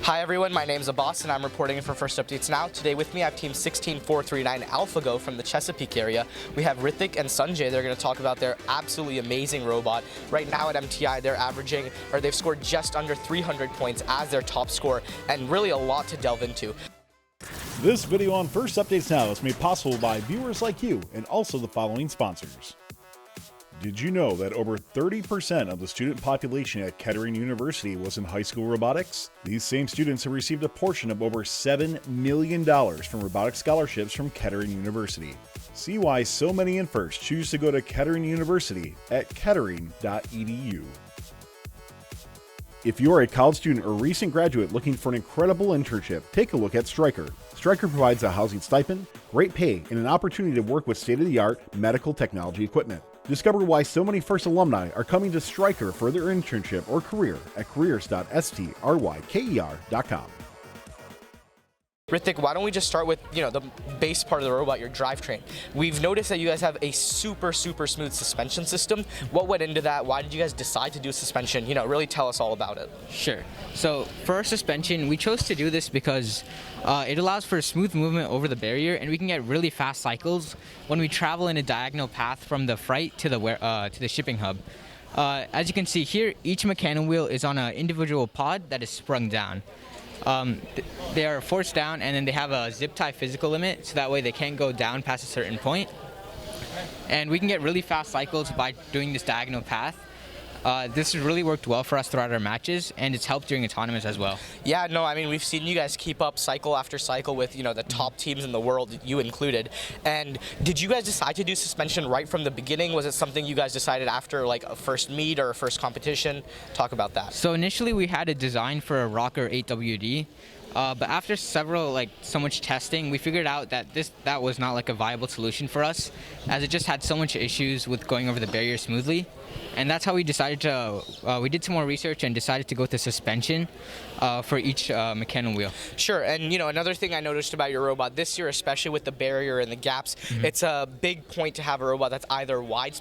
Hi everyone, my name is Abbas and I'm reporting for First Updates Now. Today with me I have Team 16439 AlphaGo from the Chesapeake area. We have Rithik and Sanjay. They're going to talk about their absolutely amazing robot. Right now at MTI they've scored just under 300 points as their top score, and really a lot to delve into. This video on First Updates Now is made possible by viewers like you and also the following sponsors. Did you know that over 30% of the student population at Kettering University was in high school robotics? These same students have received a portion of over $7 million from robotics scholarships from Kettering University. See why so many in First choose to go to Kettering University at kettering.edu. If you're a college student or recent graduate looking for an incredible internship, take a look at Stryker. Stryker provides a housing stipend, great pay, and an opportunity to work with state-of-the-art medical technology equipment. Discover why so many First alumni are coming to Stryker for their internship or career at careers.stryker.com. Rithik, why don't we just start with, the base part of the robot, your drivetrain. We've noticed that you guys have a super smooth suspension system. What went into that? Why did you guys decide to do suspension? Really tell us all about it. Sure. So for our suspension, we chose to do this because it allows for smooth movement over the barrier, and we can get really fast cycles when we travel in a diagonal path from the freight to the shipping hub. As you can see here, each mechanical wheel is on an individual pod that is sprung down. They are forced down, and then they have a zip tie physical limit, so that way they can't go down past a certain point. And we can get really fast cycles by doing this diagonal path. This has really worked well for us throughout our matches, and it's helped during autonomous as well. Yeah, no, I mean, we've seen you guys keep up cycle after cycle with, the top teams in the world, you included. And did you guys decide to do suspension right from the beginning? Was it something you guys decided after, like, a first meet or a first competition? Talk about that. So initially we had a design for a Rocker 8WD. But after so much testing, we figured out that that was not like a viable solution for us, as it just had so much issues with going over the barrier smoothly. And that's how we decided to, we did some more research and decided to go with the suspension for each mechanical wheel. Sure, and another thing I noticed about your robot this year, especially with the barrier and the gaps, it's a big point to have a robot that's either wide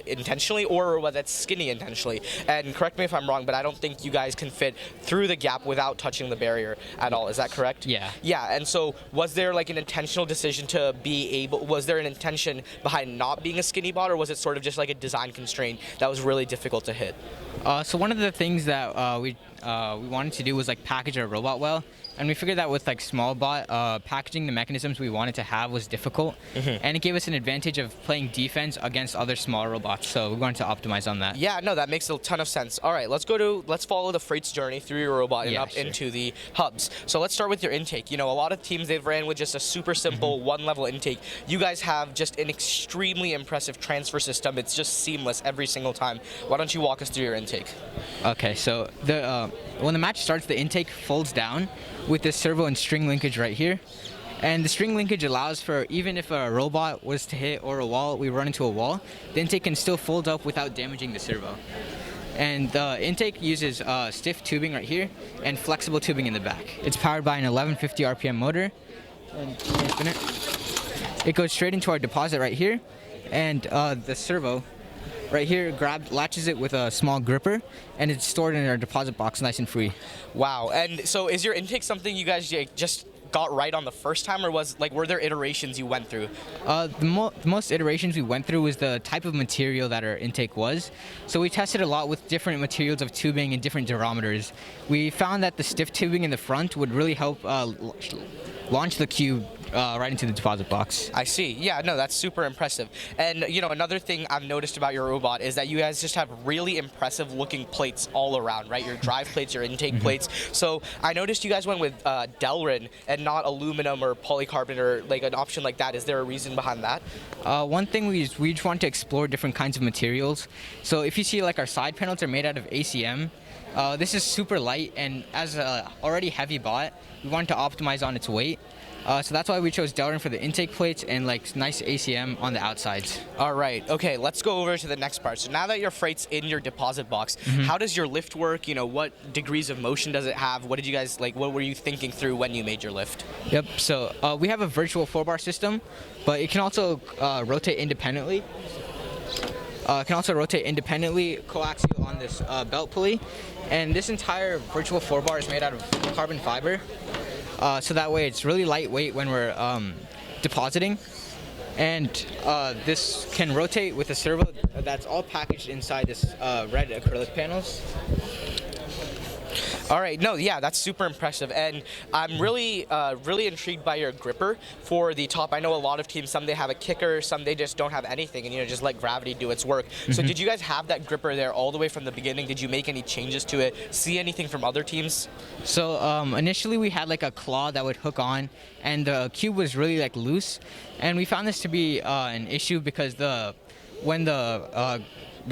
intentionally or a robot that's skinny intentionally. And correct me if I'm wrong, but I don't think you guys can fit through the gap without touching the barrier at all. Is that correct? Yeah. Yeah, and so was there like an intentional decision to be able, was there an intention behind not being a skinny bot, or was it sort of just like a design constraint that was really difficult to hit? So one of the things that we wanted to do was package our robot well, and we figured that with small bot, packaging the mechanisms we wanted to have was difficult, and it gave us an advantage of playing defense against other small robots. So we wanted to optimize on that. Yeah, no, that makes a ton of sense. All right, let's follow the freight's journey through your robot and into the hubs. So let's start with your intake. A lot of teams, they've ran with just a super simple one-level intake. You guys have just an extremely impressive transfer system. It's just seamless every single time. Why don't you walk us through your intake? Okay, so when the match starts, the intake folds down with this servo and string linkage right here. And the string linkage allows for, even if a robot was to hit or we run into a wall, the intake can still fold up without damaging the servo. And the intake uses stiff tubing right here and flexible tubing in the back. It's powered by an 1150 RPM motor. And spin it. It goes straight into our deposit right here, and the servo right here latches it with a small gripper, and it's stored in our deposit box nice and free. Wow. And so is your intake something you guys just got right on the first time, or were there iterations you went through? The most iterations we went through was the type of material that our intake was. So we tested a lot with different materials of tubing and different durometers. We found that the stiff tubing in the front would really help launch the cube right into the deposit box. I see. Yeah, no, that's super impressive. And, another thing I've noticed about your robot is that you guys just have really impressive looking plates all around, right? Your drive plates, your intake plates. So I noticed you guys went with Delrin and not aluminum or polycarbonate or an option like that. Is there a reason behind that? One thing we just want to explore different kinds of materials. So if you see our side panels are made out of ACM. This is super light, and as an already heavy bot, we wanted to optimize on its weight. So that's why we chose Delrin for the intake plates and nice ACM on the outsides. All right. Okay, let's go over to the next part. So now that your freight's in your deposit box, how does your lift work? What degrees of motion does it have? What did you guys what were you thinking through when you made your lift? Yep. So we have a virtual 4-bar system, but it can also rotate independently. can also rotate independently, coaxial on this belt pulley. And this entire virtual floor bar is made out of carbon fiber. So that way it's really lightweight when we're depositing. And this can rotate with a servo that's all packaged inside this red acrylic panels. All right, no, yeah, that's super impressive, and I'm really intrigued by your gripper for the top. I know a lot of teams, some they have a kicker, some they just don't have anything, and just let gravity do its work. So did you guys have that gripper there all the way from the beginning? Did you make any changes to it? See anything from other teams? So initially we had like a claw that would hook on, and the cube was really like loose, and we found this to be an issue because when the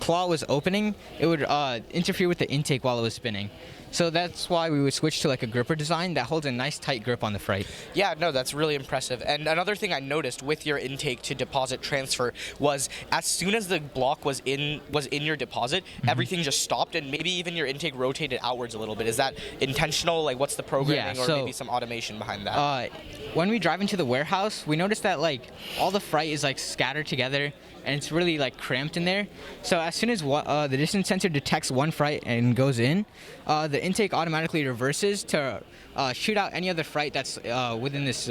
claw was opening, it would interfere with the intake while it was spinning. So that's why we would switch to like a gripper design that holds a nice tight grip on the freight. Yeah, no, that's really impressive. And another thing I noticed with your intake to deposit transfer was as soon as the block was in your deposit, everything just stopped, and maybe even your intake rotated outwards a little bit. Is that intentional? Like, what's the programming, or maybe some automation behind that? When we drive into the warehouse, we noticed that like all the freight is like scattered together, and it's really like cramped in there. So as soon as the distance sensor detects one freight and goes in, the intake automatically reverses to shoot out any other freight that's within this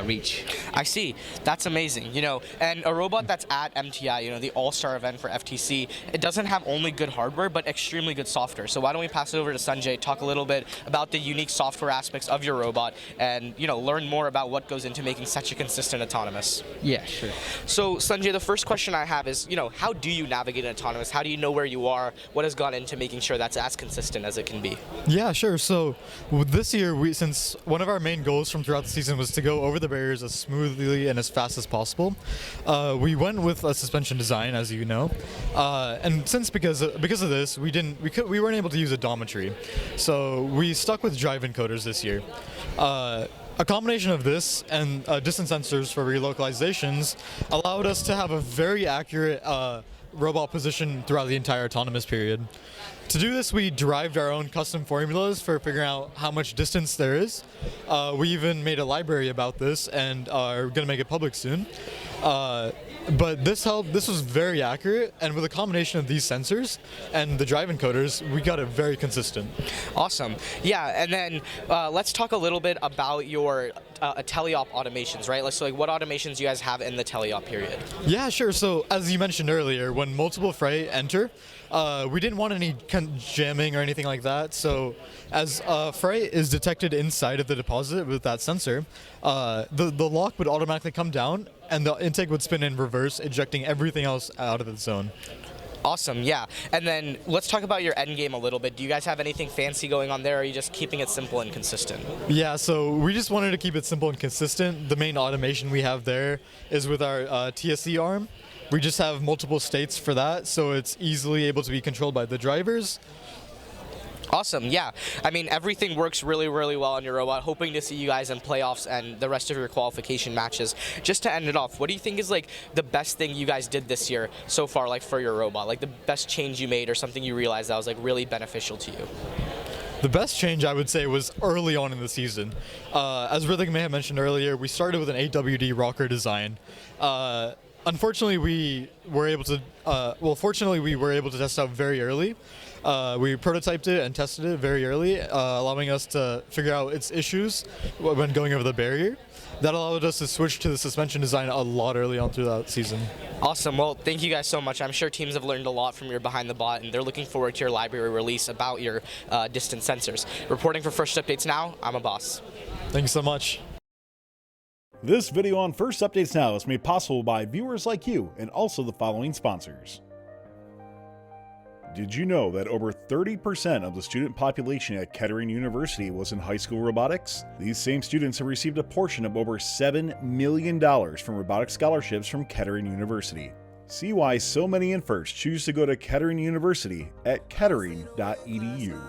reach. I see. That's amazing. And a robot that's at MTI, the all-star event for FTC, it doesn't have only good hardware, but extremely good software. So why don't we pass it over to Sanjay, talk a little bit about the unique software aspects of your robot, and learn more about what goes into making such a consistent autonomous. Yeah, sure. So Sanjay, the first question I have is, how do you navigate an autonomous? How do you know where you are? What has gone into making sure that's as consistent as it can be? Yeah, sure. So this year, since one of our main goals from throughout the season was to go over the barriers as smoothly and as fast as possible, we went with a suspension design, as you know, and because of this, we weren't able to use odometry, so we stuck with drive encoders this year. A combination of this and distance sensors for relocalizations allowed us to have a very accurate robot position throughout the entire autonomous period. To do this, we derived our own custom formulas for figuring out how much distance there is. We even made a library about this and are going to make it public soon. But this was very accurate, and with a combination of these sensors and the drive encoders, we got it very consistent. Awesome. Yeah, and then let's talk a little bit about your teleop automations, right? So what automations you guys have in the teleop period? Yeah, sure. So as you mentioned earlier, when multiple freight enter, we didn't want any jamming or anything like that. So as freight is detected inside of the deposit with that sensor, the lock would automatically come down and the intake would spin in reverse, ejecting everything else out of the zone. Awesome, yeah. And then let's talk about your end game a little bit. Do you guys have anything fancy going on there, or are you just keeping it simple and consistent? Yeah, so we just wanted to keep it simple and consistent. The main automation we have there is with our TSC arm. We just have multiple states for that, so it's easily able to be controlled by the drivers. Awesome, yeah. I mean, everything works really, really well on your robot. Hoping to see you guys in playoffs and the rest of your qualification matches. Just to end it off, what do you think is the best thing you guys did this year so far, for your robot? The best change you made, or something you realized that was really beneficial to you? The best change, I would say, was early on in the season. As Riddick may have mentioned earlier, we started with an AWD rocker design. Unfortunately, we were able to, fortunately, we were able to test out very early. We prototyped it and tested it very early, allowing us to figure out its issues when going over the barrier. That allowed us to switch to the suspension design a lot early on through that season. Awesome. Well, thank you guys so much. I'm sure teams have learned a lot from your Behind the Bot, and they're looking forward to your library release about your distance sensors. Reporting for First Updates Now, I'm Abbas. Thank you so much. This video on First Updates Now is made possible by viewers like you and also the following sponsors. Did you know that over 30% of the student population at Kettering University was in high school robotics? These same students have received a portion of over $7 million from robotics scholarships from Kettering University. See why so many in First choose to go to Kettering University at kettering.edu.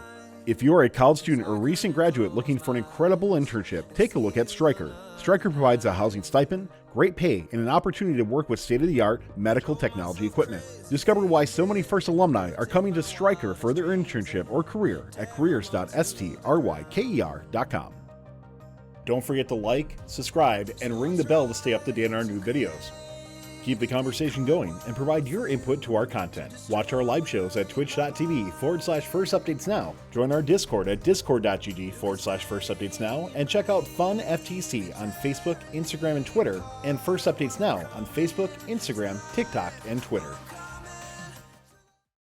If you're a college student or recent graduate looking for an incredible internship, take a look at Stryker. Stryker provides a housing stipend, great pay, and an opportunity to work with state-of-the-art medical technology equipment. Discover why so many First alumni are coming to Stryker for their internship or career at careers.stryker.com. Don't forget to like, subscribe, and ring the bell to stay up to date on our new videos. Keep the conversation going and provide your input to our content. Watch our live shows at twitch.tv/firstupdatesnow. Join our Discord at discord.gg/firstupdatesnow and check out Fun FTC on Facebook, Instagram, and Twitter, and First Updates Now on Facebook, Instagram, TikTok, and Twitter.